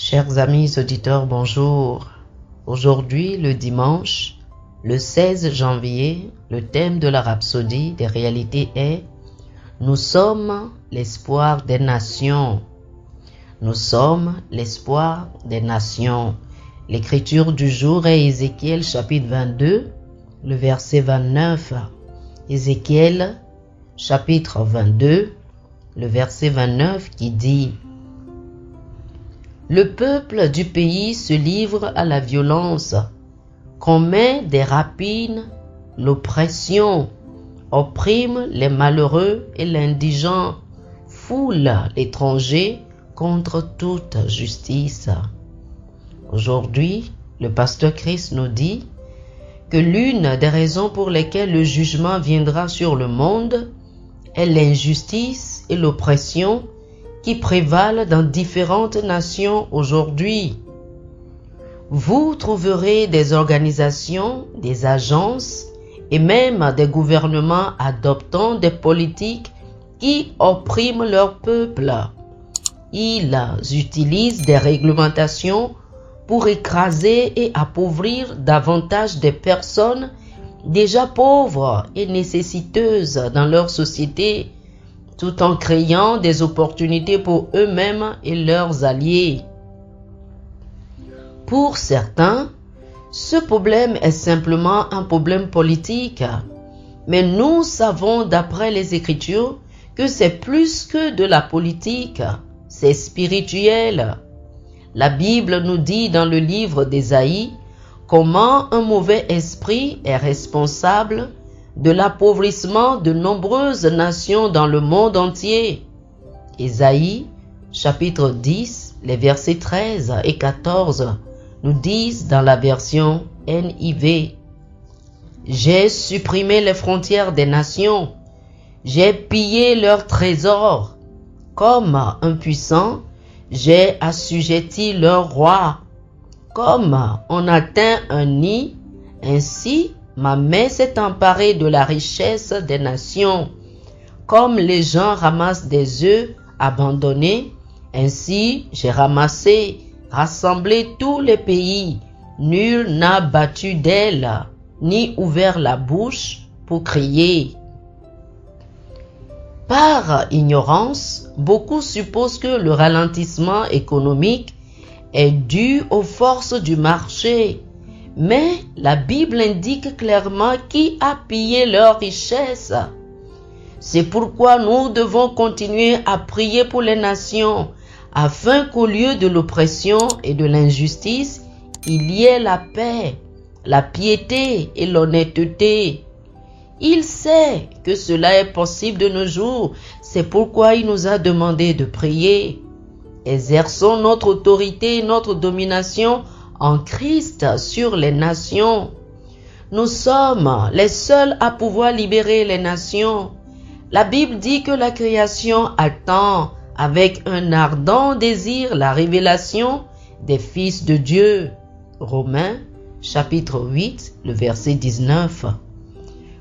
Chers amis auditeurs, bonjour. Aujourd'hui, le dimanche, le 16 janvier, le thème de la rhapsodie des réalités est « Nous sommes l'espoir des nations ». Nous sommes l'espoir des nations. L'écriture du jour est Ézéchiel chapitre 22, le verset 29. Ézéchiel chapitre 22, le verset 29 qui dit « Le peuple du pays se livre à la violence, commet des rapines, l'oppression, opprime les malheureux et l'indigent, foule l'étranger contre toute justice. » Aujourd'hui, le pasteur Christ nous dit que l'une des raisons pour lesquelles le jugement viendra sur le monde est l'injustice et l'oppression qui prévalent dans différentes nations aujourd'hui. Vous trouverez des organisations, des agences et même des gouvernements adoptant des politiques qui oppriment leur peuple. Ils utilisent des réglementations pour écraser et appauvrir davantage des personnes déjà pauvres et nécessiteuses dans leur société, tout en créant des opportunités pour eux-mêmes et leurs alliés. Pour certains, ce problème est simplement un problème politique, mais nous savons d'après les Écritures que c'est plus que de la politique, c'est spirituel. La Bible nous dit dans le livre d'Ésaïe comment un mauvais esprit est responsable de l'appauvrissement de nombreuses nations dans le monde entier. Ésaïe, chapitre 10, les versets 13 et 14 nous disent dans la version NIV « J'ai supprimé les frontières des nations, j'ai pillé leurs trésors. Comme un puissant, j'ai assujetti leurs rois. Comme on atteint un nid, ainsi ma main s'est emparée de la richesse des nations. Comme les gens ramassent des œufs abandonnés, ainsi j'ai ramassé, rassemblé tous les pays. Nul n'a battu d'aile, ni ouvert la bouche pour crier. » Par ignorance, beaucoup supposent que le ralentissement économique est dû aux forces du marché. Mais la Bible indique clairement qui a pillé leurs richesses. C'est pourquoi nous devons continuer à prier pour les nations, afin qu'au lieu de l'oppression et de l'injustice, il y ait la paix, la piété et l'honnêteté. Il sait que cela est possible de nos jours, c'est pourquoi il nous a demandé de prier. Exerçons notre autorité et notre domination en Christ sur les nations. Nous sommes les seuls à pouvoir libérer les nations. La Bible dit que la création attend avec un ardent désir la révélation des fils de Dieu. Romains, chapitre 8, le verset 19.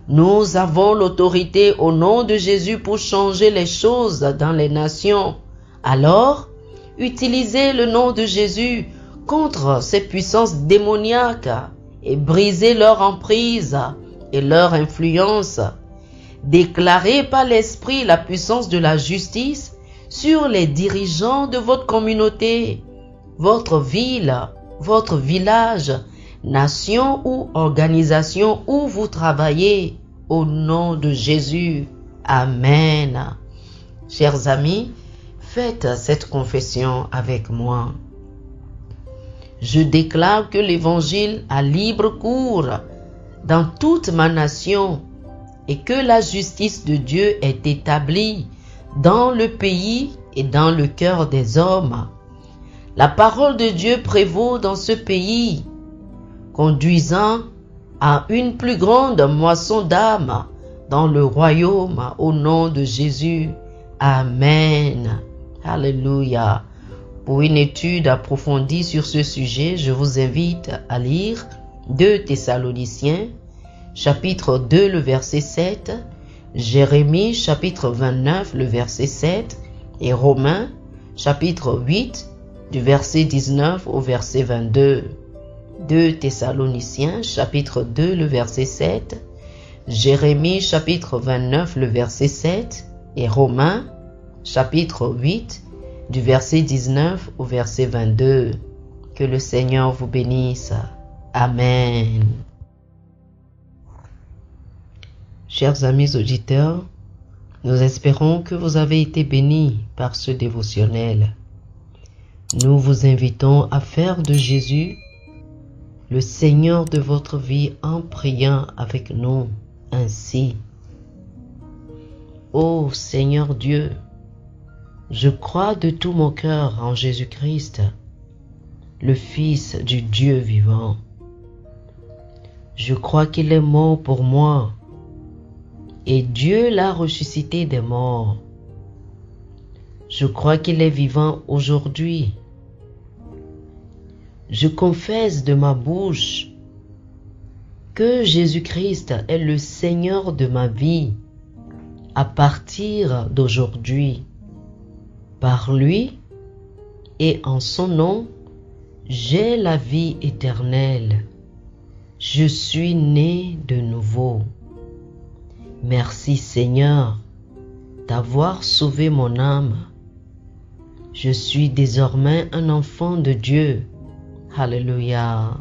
Nous avons l'autorité au nom de Jésus pour changer les choses dans les nations. Alors, utilisez le nom de Jésus contre ces puissances démoniaques et brisez leur emprise et leur influence. Déclarez par l'Esprit la puissance de la justice sur les dirigeants de votre communauté, votre ville, votre village, nation ou organisation où vous travaillez, au nom de Jésus. Amen. Chers amis, faites cette confession avec moi. Je déclare que l'Évangile a libre cours dans toute ma nation et que la justice de Dieu est établie dans le pays et dans le cœur des hommes. La parole de Dieu prévaut dans ce pays, conduisant à une plus grande moisson d'âmes dans le royaume au nom de Jésus. Amen. Alléluia. Pour une étude approfondie sur ce sujet, je vous invite à lire 2 Thessaloniciens, chapitre 2, le verset 7, Jérémie, chapitre 29, le verset 7, et Romains, chapitre 8, du verset 19 au verset 22. 2 Thessaloniciens chapitre 2 le verset 7, Jérémie chapitre 29 le verset 7 et Romains chapitre 8 du verset 19 au verset 22. Que le Seigneur vous bénisse. Amen. Chers amis auditeurs, nous espérons que vous avez été bénis par ce dévotionnel. Nous vous invitons à faire de Jésus le Seigneur de votre vie en priant avec nous ainsi. Ô Seigneur Dieu, je crois de tout mon cœur en Jésus-Christ, le Fils du Dieu vivant. Je crois qu'il est mort pour moi et Dieu l'a ressuscité des morts. Je crois qu'il est vivant aujourd'hui. Je confesse de ma bouche que Jésus-Christ est le Seigneur de ma vie à partir d'aujourd'hui. Par lui et en son nom, j'ai la vie éternelle. Je suis né de nouveau. Merci Seigneur d'avoir sauvé mon âme. Je suis désormais un enfant de Dieu. Alléluia.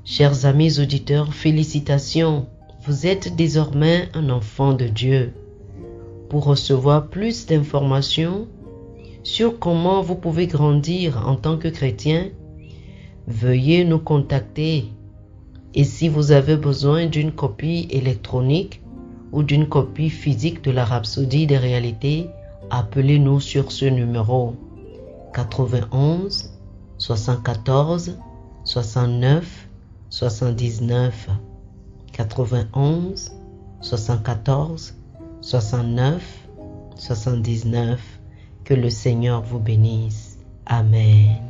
Chers amis auditeurs, félicitations. Vous êtes désormais un enfant de Dieu. Pour recevoir plus d'informations sur comment vous pouvez grandir en tant que chrétien, veuillez nous contacter. Et si vous avez besoin d'une copie électronique ou d'une copie physique de la Rhapsodie des réalités, appelez-nous sur ce numéro 91 74 69 79 91 74 69 79. Que le Seigneur vous bénisse. Amen.